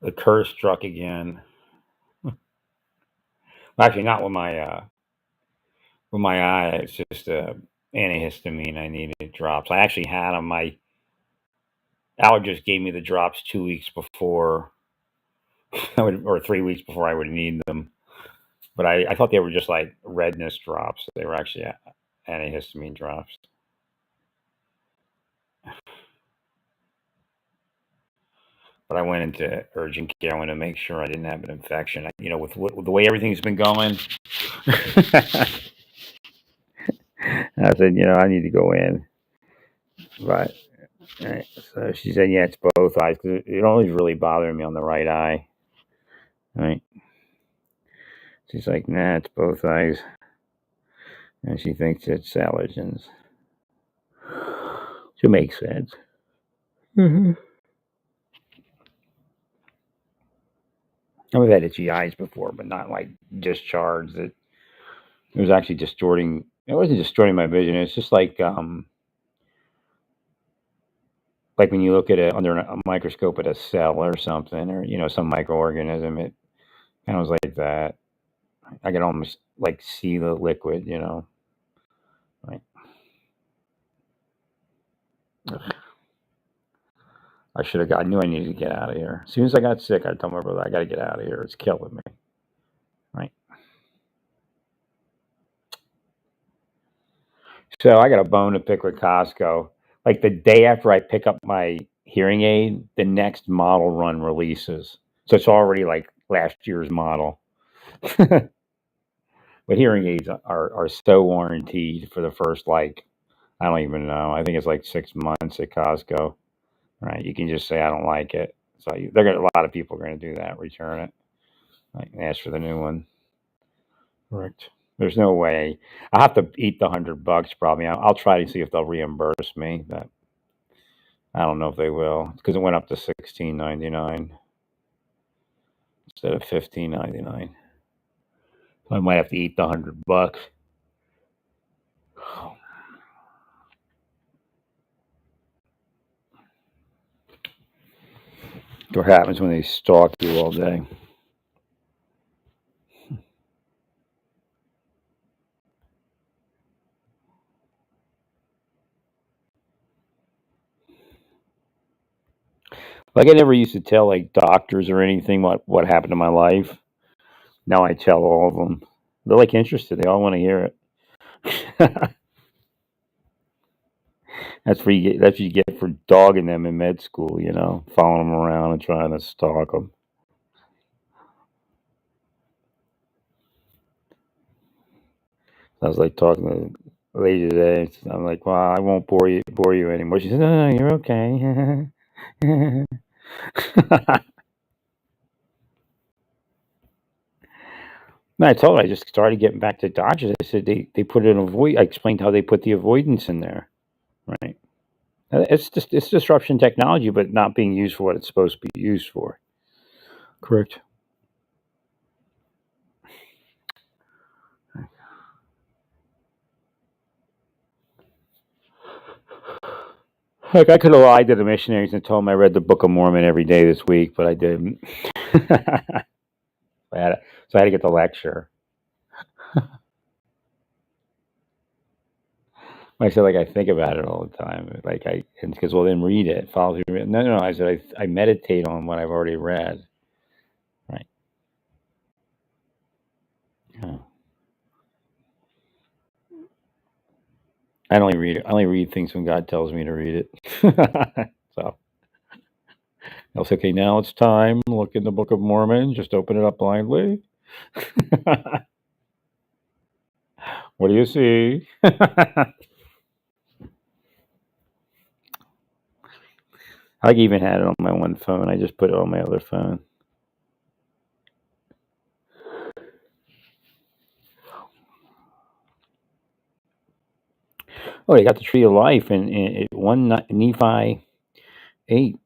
the curse struck again. Actually, not with my eye. It's just antihistamine. I needed drops. I actually had them. My allergist gave me the drops 2 weeks before, or 3 weeks before I would need them. But I thought they were just like redness drops. They were actually antihistamine drops. But I went into urgent care. I wanted to make sure I didn't have an infection. With the way everything's been going, I said, I need to go in. But so she said, yeah, it's both eyes because it always really bothering me on the right eye. Right? She's like, nah, it's both eyes, and she thinks it's allergens. Which makes sense. Mm-hmm. I've had itchy eyes before, but not like discharge. It was actually distorting. It wasn't distorting my vision. It's just like when you look at it under a microscope at a cell or something, or some microorganism. It kind of was like that. I could almost like see the liquid. Like, I should have got. I knew I needed to get out of here. As soon as I got sick, I told my brother, I got to get out of here. It's killing me. Right. So I got a bone to pick with Costco. Like the day after I pick up my hearing aid, the next model run releases. So it's already like last year's model. But hearing aids are so warranted for the first, like, I don't even know. I think it's like 6 months at Costco. Right? You can just say I don't like it. So a lot of people are going to do that, return it, like ask for the new one. Correct. There's no way. I'll have to eat the $100 probably. I'll try to see if they'll reimburse me, but I don't know if they will because it went up to 16.99 instead of 15.99. So I might have to eat the $100. What happens when they stalk you all day? Like I never used to tell like doctors or anything what happened to my life. Now I tell all of them. They're like interested. They all want to hear it. That's what you get for dogging them in med school. Following them around and trying to stalk them. I was like talking to a lady today. I'm like, well, I won't bore you anymore. She said, no, no, you're okay. No, I told her I just started getting back to Dodgers. I said they put an avoid. I explained how they put the avoidance in there. Right. It's just it's disruption technology, but not being used for what it's supposed to be used for. Correct. Like I could have lied to the missionaries and told them I read the Book of Mormon every day this week, but I didn't. So I had to get the lecture. I said, like, I think about it all the time. Like, and because, well, then read it. Follow through. No, no, no. I said, I meditate on what I've already read. Right. Yeah. I only read things when God tells me to read it. So I'll say, okay, now it's time. Look in the Book of Mormon. Just open it up blindly. What do you see? I even had it on my one phone. I just put it on my other phone. Oh, they got the Tree of Life in 1 Nephi 8.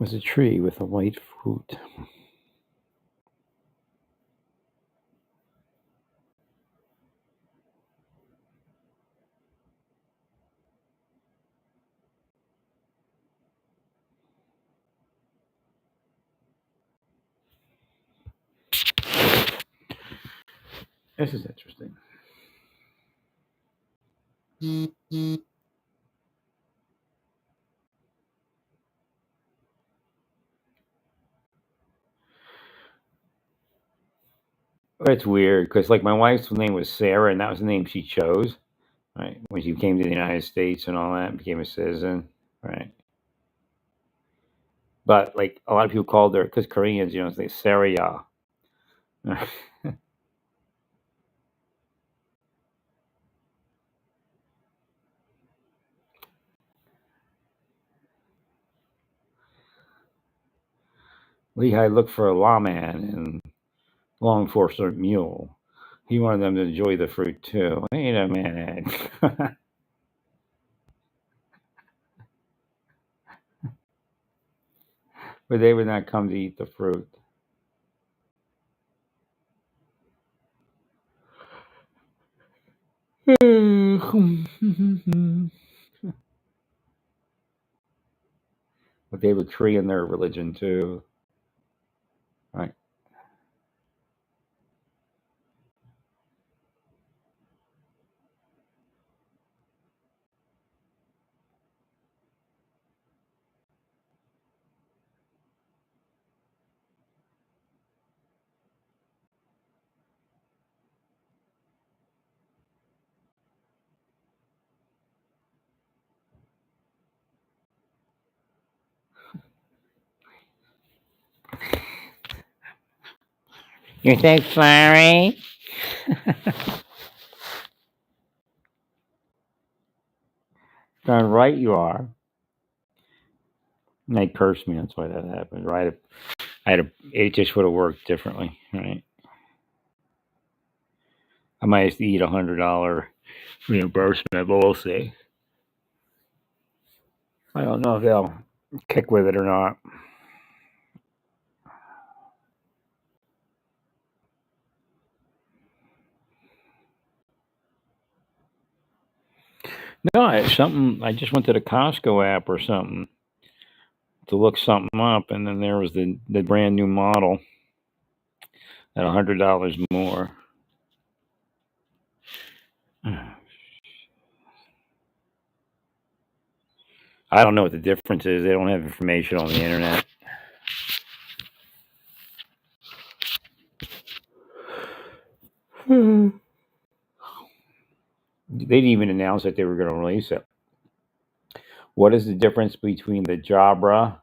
was a tree with a white fruit. This is interesting. It's weird because, like, my wife's name was Sarah, and that was the name she chose, right? When she came to the United States and all that, and became a citizen, right? But like a lot of people called her because Koreans, say Sarah. Lehigh looked for a lawman and law enforcement mule. He wanted them to enjoy the fruit too. Wait a minute. But they would not come to eat the fruit. But they would Korean their religion too. Right. You think sorry? Darn right you are. And they cursed me. That's why that happened. Right. It just would have worked differently. Right. I might have to eat $100 reimbursement, but we'll see. I don't know if they'll kick with it or not. No, it's something. I just went to the Costco app or something to look something up, and then there was the brand new model at $100 more. I don't know what the difference is. They don't have information on the internet. They didn't even announce that they were going to release it. What is the difference between the Jabra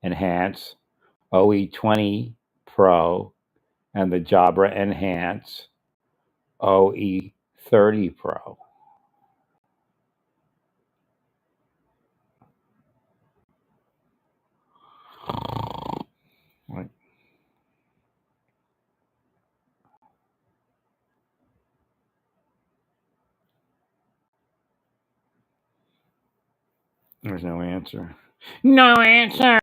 Enhance OE20 Pro and the Jabra Enhance OE30 Pro? Right. There's no answer. No answer.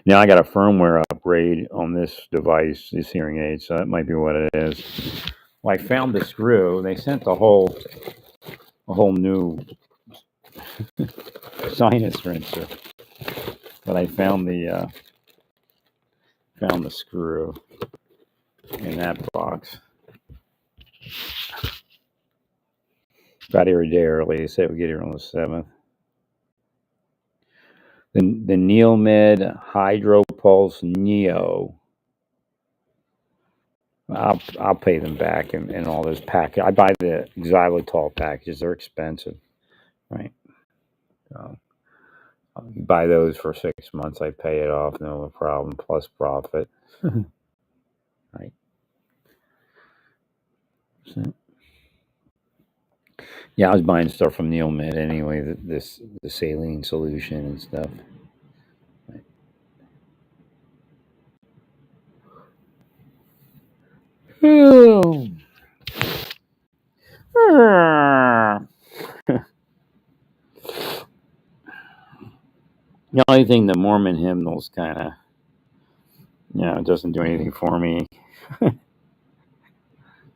Now I got a firmware upgrade on this device, this hearing aid, so that might be what it is. Well, I found the screw. They sent a whole new sinus rinser, but I found the screw in that box. Got here a day early. They said we get here on the 7th. The Neomed Hydro Pulse Neo. I'll pay them back and all those packages. I buy the xylitol packages; they're expensive, right? So you buy those for 6 months. I pay it off, no problem, plus profit, right? So, Yeah, I was buying stuff from NeilMed anyway. The saline solution and stuff. Oh. The only thing the Mormon hymnals kind of, it doesn't do anything for me. 'Cause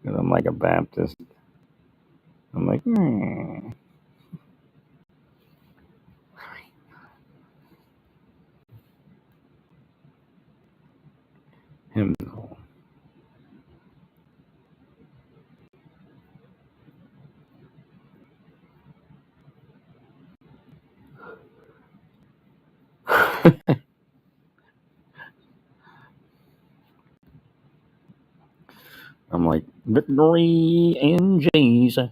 I'm like a Baptist. I'm like, hymnal. I'm like, victory in Jesus.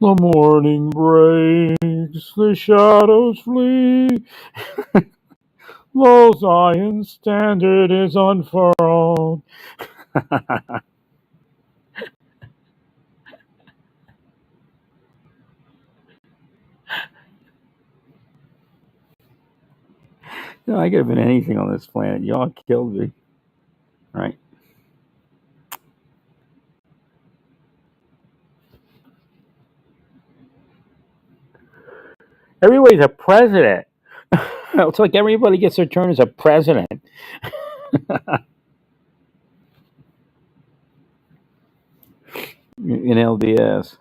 The morning breaks, the shadows flee. Lo, Zion's standard is unfurled. I could have been anything on this planet. Y'all killed me. Right? Everybody's a president. It's like everybody gets their turn as a president. In LDS.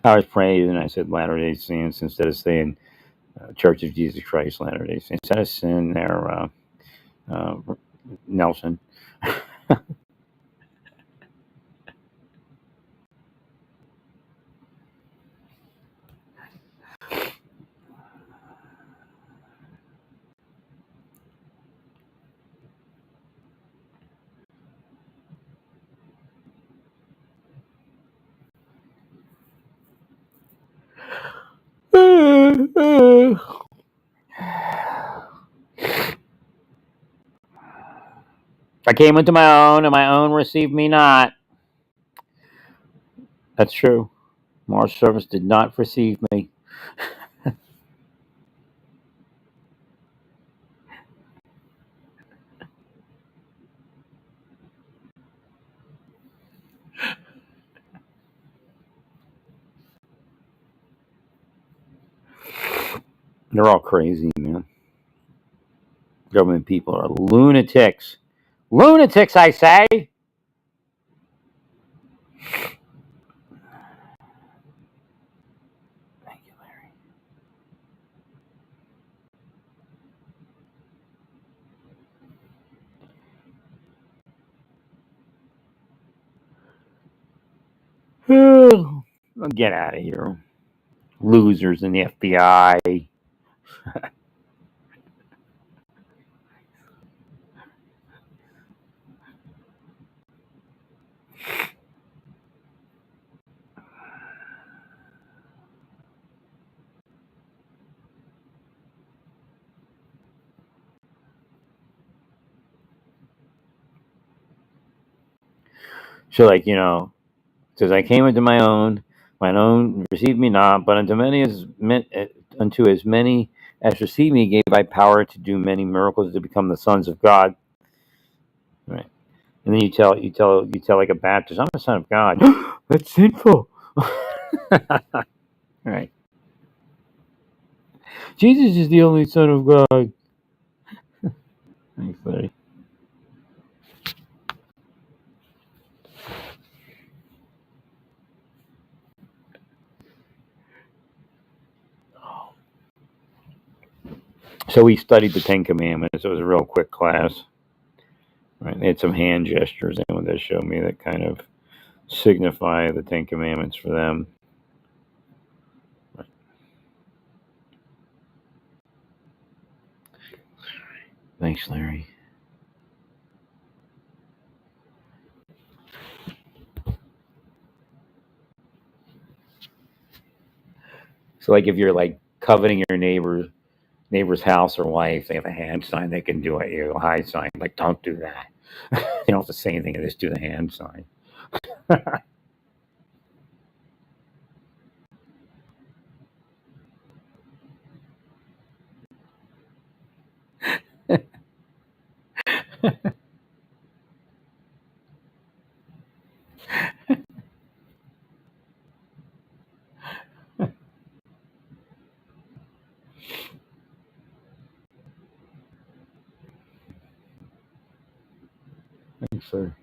I was praying and I said Latter day Saints instead of saying Church of Jesus Christ Latter day Saints. Instead of saying there, Nelson. I came into my own, and my own received me not. That's true. Mars Service did not receive me. They're all crazy, man. Government people are lunatics. Lunatics, I say. Thank you, Larry. Get out of here. Losers in the FBI. So, like, says, I came into mine own received me not, but unto as many as received me gave I power to do many miracles to become the sons of God. Right. And then you tell like a Baptist, I'm a son of God. That's sinful. Right. Jesus is the only son of God. Thanks, Larry. So we studied the Ten Commandments. It was a real quick class. Right. They had some hand gestures they wanted to show me that kind of signify the Ten Commandments for them. Thanks, Larry. So, like, if you're like coveting your neighbor, neighbor's house or wife, they have a hand sign, they can do it. A high sign, like don't do that. You don't have to say anything, just do the hand sign. Thanks, sir.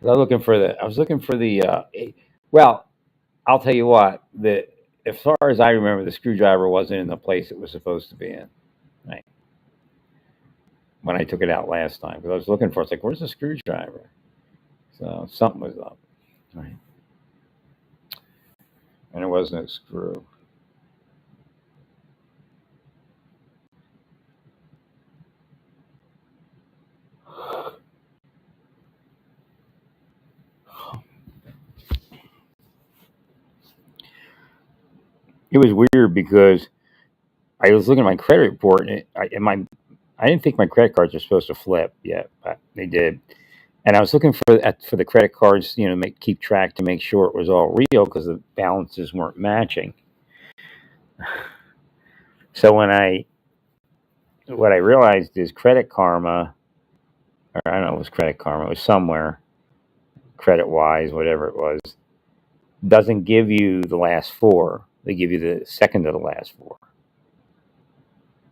I was looking for the. Well, I'll tell you what. The As far as I remember, the screwdriver wasn't in the place it was supposed to be in. Right when I took it out last time, because I was looking for it. It's like, where's the screwdriver? So something was up. Right, and it wasn't a screw. It was weird because I was looking at my credit report, and I didn't think my credit cards were supposed to flip yet, but they did. And I was looking for the credit cards, keep track to make sure it was all real because the balances weren't matching. So what I realized is Credit Karma, or I don't know, it was Credit Karma, it was somewhere, Credit Wise, whatever it was, doesn't give you the last four. They give you the second to the last four,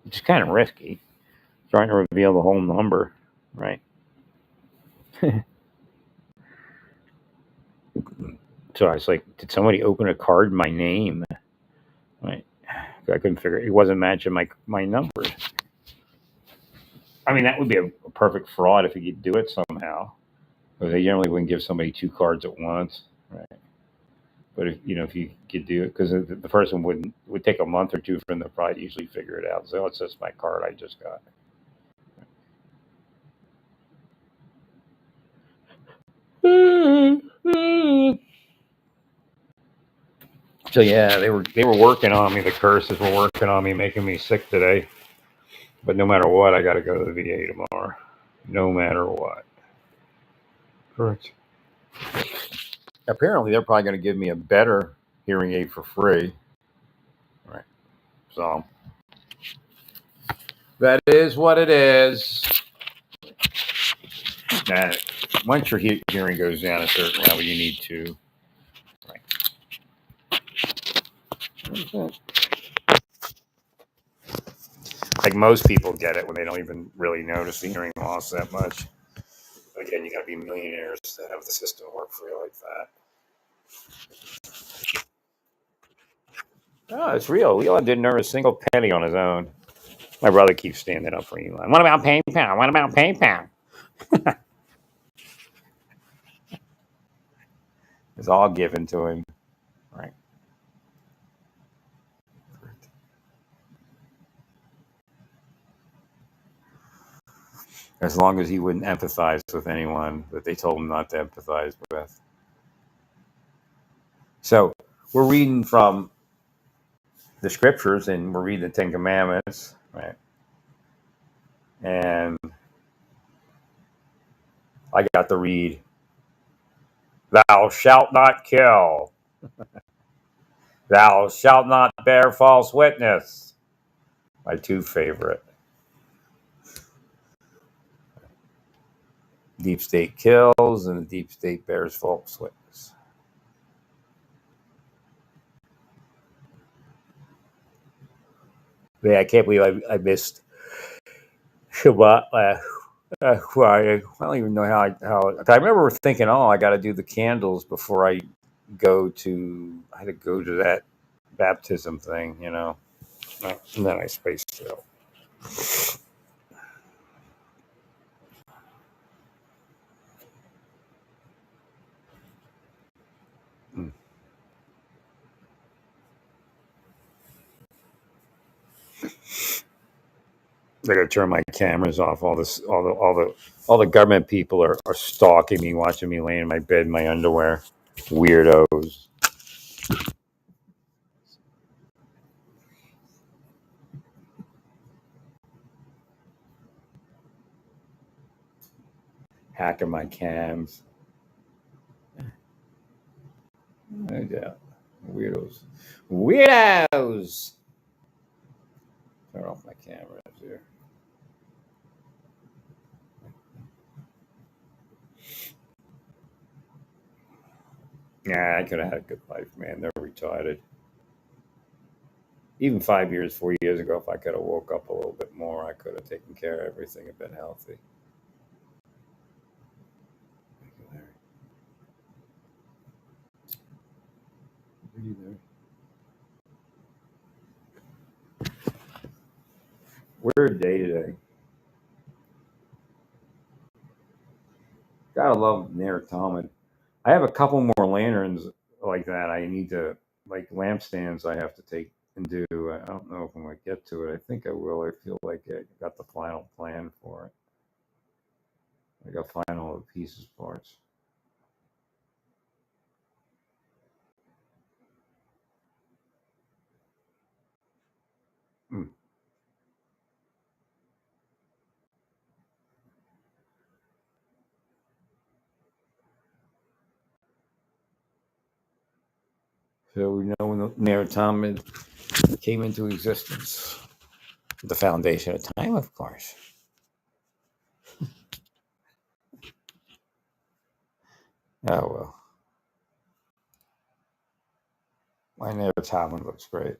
which is kind of risky, trying to reveal the whole number, right? So I was like, did somebody open a card in my name? Right. I couldn't figure it. It wasn't matching my numbers. I mean, that would be a perfect fraud if you could do it somehow. Because they generally wouldn't give somebody two cards at once, right? But if you could do it, because the person would take a month or two for them to probably usually figure it out. So it's just my card I just got. So yeah, they were working on me. The curses were working on me, making me sick today. But no matter what, I got to go to the VA tomorrow. No matter what. Correct. Apparently, they're probably going to give me a better hearing aid for free. Right. So that is what it is. That once your hearing goes down a certain level, you need to. Right. Like most people get it when they don't even really notice the hearing loss that much. Again, you got to be millionaires to have the system work for you like that. Oh, it's real. Elon didn't earn a single penny on his own. My brother keeps standing up for Elon. What about PayPal? What about PayPal? It's all given to him. Right. As long as he wouldn't empathize with anyone that they told him not to empathize with. So we're reading from the scriptures and we're reading the Ten Commandments, right? And I got to read, "Thou shalt not kill. Thou shalt not bear false witness." My two favorite. Deep state kills and the deep state bears false witness. Yeah, I can't believe I missed Shabbat. Well, I don't even know how. I remember thinking, oh, I got to do the candles before I had to go to that baptism thing. And then I spaced out. Mm. I gotta turn my cameras off. All the government people are stalking me, watching me laying in my bed in my underwear. Weirdos. Hacking my cams. No doubt. Weirdos. Weirdos. Turn off my cameras here. Yeah, I could have had a good life, man. They're retarded. Even 5 years, 4 years ago, if I could have woke up a little bit more, I could have taken care of everything and been healthy. Thank you, Larry. Are you there? Weird day today. Gotta love Nair Talman. I have a couple more lanterns like that. I need to like lampstands. I have to take and do. I don't know if I'm gonna get to it. I think I will. I feel like I got the final plan for it. I got final pieces parts. Hmm. So we know when the Nair Talman came into existence. The foundation of time, of course. Oh well. My Nair Talman looks great.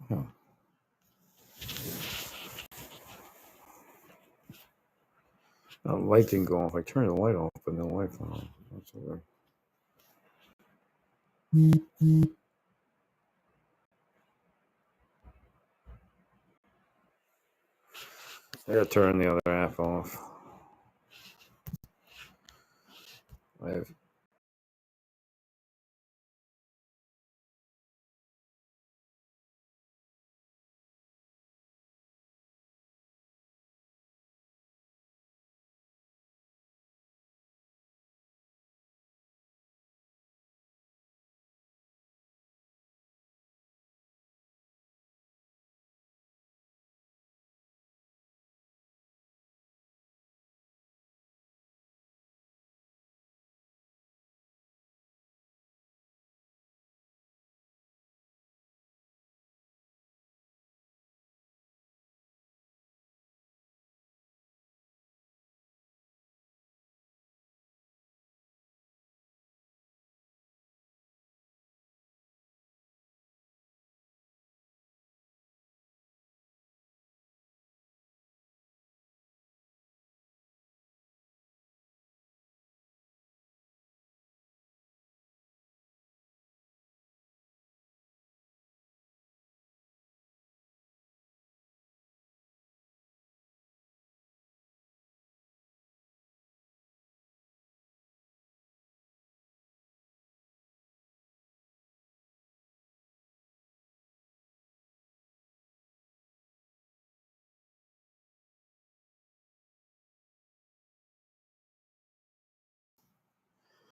Hmm. The light didn't go off. I turned the light off, but no light went on. That's weird. I gotta turn the other half off. I have